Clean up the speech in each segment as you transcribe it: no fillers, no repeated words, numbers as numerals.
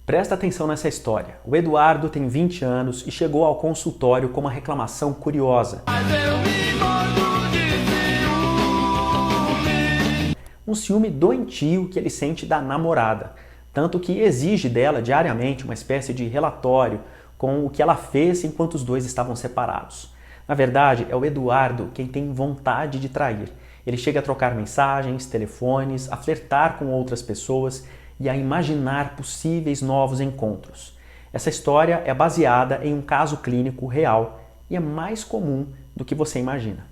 Presta atenção nessa história. O Eduardo tem 20 anos e chegou ao consultório com uma reclamação curiosa. Um ciúme doentio que ele sente da namorada, tanto que exige dela diariamente uma espécie de relatório com o que ela fez enquanto os dois estavam separados. Na verdade, é o Eduardo quem tem vontade de trair. Ele chega a trocar mensagens, telefones, a flertar com outras pessoas e a imaginar possíveis novos encontros. Essa história é baseada em um caso clínico real e é mais comum do que você imagina.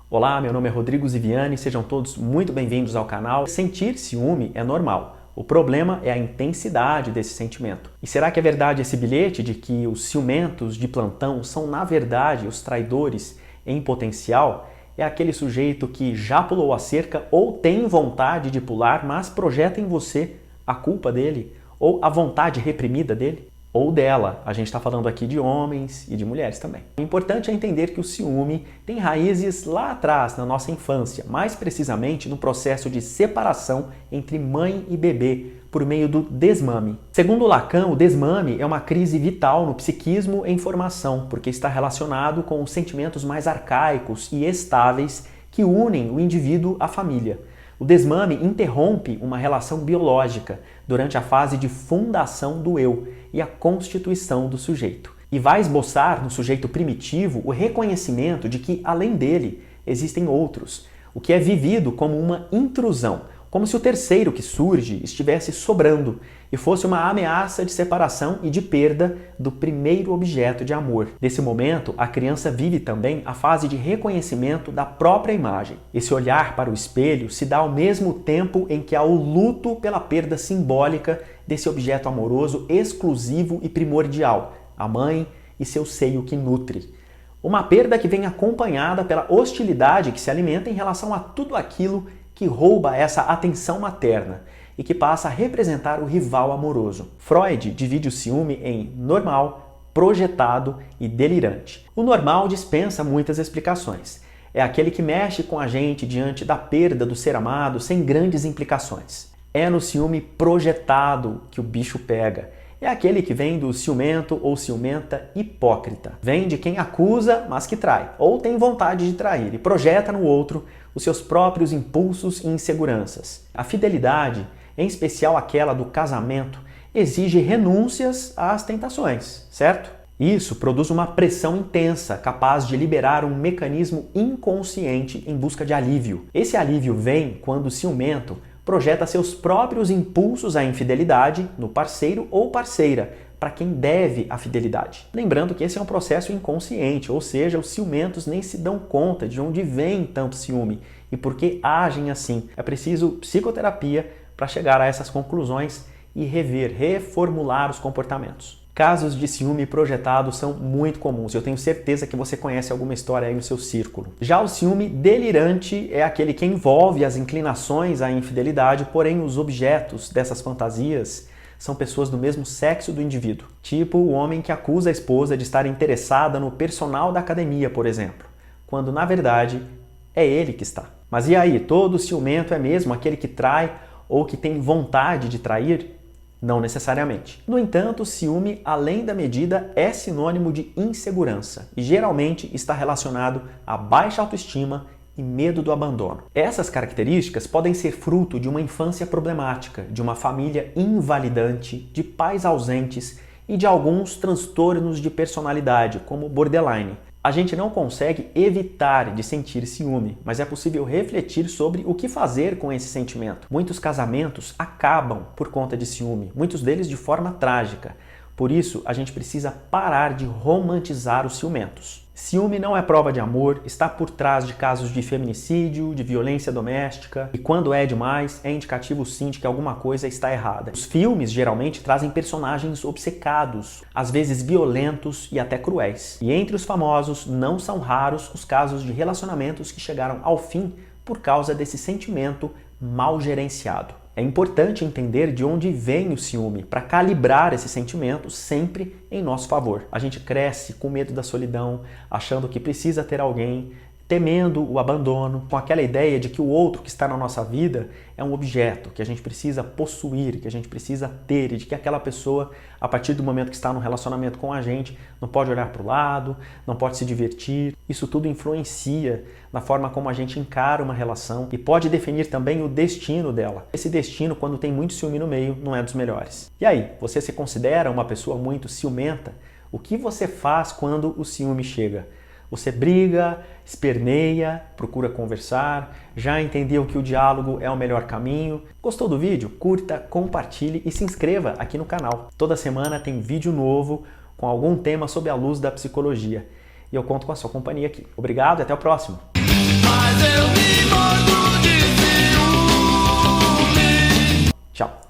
Olá, meu nome é Rodrigo Ziviani, sejam todos muito bem-vindos ao canal. Sentir ciúme é normal. O problema é a intensidade desse sentimento. E será que é verdade esse bilhete de que os ciumentos de plantão são, na verdade, os traidores em potencial? É aquele sujeito que já pulou a cerca ou tem vontade de pular, mas projeta em você a culpa dele ou a vontade reprimida dele? Ou dela. A gente está falando aqui de homens e de mulheres também. O importante é entender que o ciúme tem raízes lá atrás, na nossa infância, mais precisamente no processo de separação entre mãe e bebê, por meio do desmame. Segundo Lacan, o desmame é uma crise vital no psiquismo em formação, porque está relacionado com os sentimentos mais arcaicos e estáveis que unem o indivíduo à família. O desmame interrompe uma relação biológica durante a fase de fundação do eu e a constituição do sujeito. E vai esboçar no sujeito primitivo o reconhecimento de que, além dele, existem outros, o que é vivido como uma intrusão, como se o terceiro que surge estivesse sobrando e fosse uma ameaça de separação e de perda do primeiro objeto de amor. Nesse momento, a criança vive também a fase de reconhecimento da própria imagem. Esse olhar para o espelho se dá ao mesmo tempo em que há o luto pela perda simbólica desse objeto amoroso exclusivo e primordial, a mãe e seu seio que nutre. Uma perda que vem acompanhada pela hostilidade que se alimenta em relação a tudo aquilo que rouba essa atenção materna e que passa a representar o rival amoroso. Freud divide o ciúme em normal, projetado e delirante. O normal dispensa muitas explicações. É aquele que mexe com a gente diante da perda do ser amado sem grandes implicações. É no ciúme projetado que o bicho pega. É aquele que vem do ciumento ou ciumenta hipócrita. Vem de quem acusa, mas que trai, ou tem vontade de trair e projeta no outro os seus próprios impulsos e inseguranças. A fidelidade, em especial aquela do casamento, exige renúncias às tentações, certo? Isso produz uma pressão intensa, capaz de liberar um mecanismo inconsciente em busca de alívio. Esse alívio vem quando o ciumento projeta seus próprios impulsos à infidelidade no parceiro ou parceira, para quem deve a fidelidade. Lembrando que esse é um processo inconsciente, ou seja, os ciumentos nem se dão conta de onde vem tanto ciúme e por que agem assim. É preciso psicoterapia para chegar a essas conclusões e reformular os comportamentos. Casos de ciúme projetado são muito comuns. Eu tenho certeza que você conhece alguma história aí no seu círculo. Já o ciúme delirante é aquele que envolve as inclinações à infidelidade, porém os objetos dessas fantasias são pessoas do mesmo sexo do indivíduo. Tipo o homem que acusa a esposa de estar interessada no personal da academia, por exemplo, quando na verdade é ele que está. Mas e aí, todo ciumento é mesmo aquele que trai ou que tem vontade de trair? Não necessariamente. No entanto, o ciúme, além da medida, é sinônimo de insegurança e geralmente está relacionado a baixa autoestima e medo do abandono. Essas características podem ser fruto de uma infância problemática, de uma família invalidante, de pais ausentes e de alguns transtornos de personalidade, como borderline. A gente não consegue evitar de sentir ciúme, mas é possível refletir sobre o que fazer com esse sentimento. Muitos casamentos acabam por conta de ciúme, muitos deles de forma trágica. Por isso, a gente precisa parar de romantizar os ciumentos. Ciúme não é prova de amor, está por trás de casos de feminicídio, de violência doméstica, e quando é demais, é indicativo sim de que alguma coisa está errada. Os filmes geralmente trazem personagens obcecados, às vezes violentos e até cruéis. E entre os famosos, não são raros os casos de relacionamentos que chegaram ao fim por causa desse sentimento mal gerenciado. É importante entender de onde vem o ciúme para calibrar esse sentimento sempre em nosso favor. A gente cresce com medo da solidão, achando que precisa ter alguém, temendo o abandono, com aquela ideia de que o outro que está na nossa vida é um objeto que a gente precisa possuir, que a gente precisa ter, e de que aquela pessoa, a partir do momento que está no relacionamento com a gente, não pode olhar para o lado, não pode se divertir. Isso tudo influencia na forma como a gente encara uma relação e pode definir também o destino dela. Esse destino, quando tem muito ciúme no meio, não é dos melhores. E aí, você se considera uma pessoa muito ciumenta? O que você faz quando o ciúme chega? Você briga, esperneia, procura conversar, já entendeu que o diálogo é o melhor caminho? Gostou do vídeo? Curta, compartilhe e se inscreva aqui no canal. Toda semana tem vídeo novo com algum tema sob a luz da psicologia. E eu conto com a sua companhia aqui. Obrigado e até o próximo. Tchau.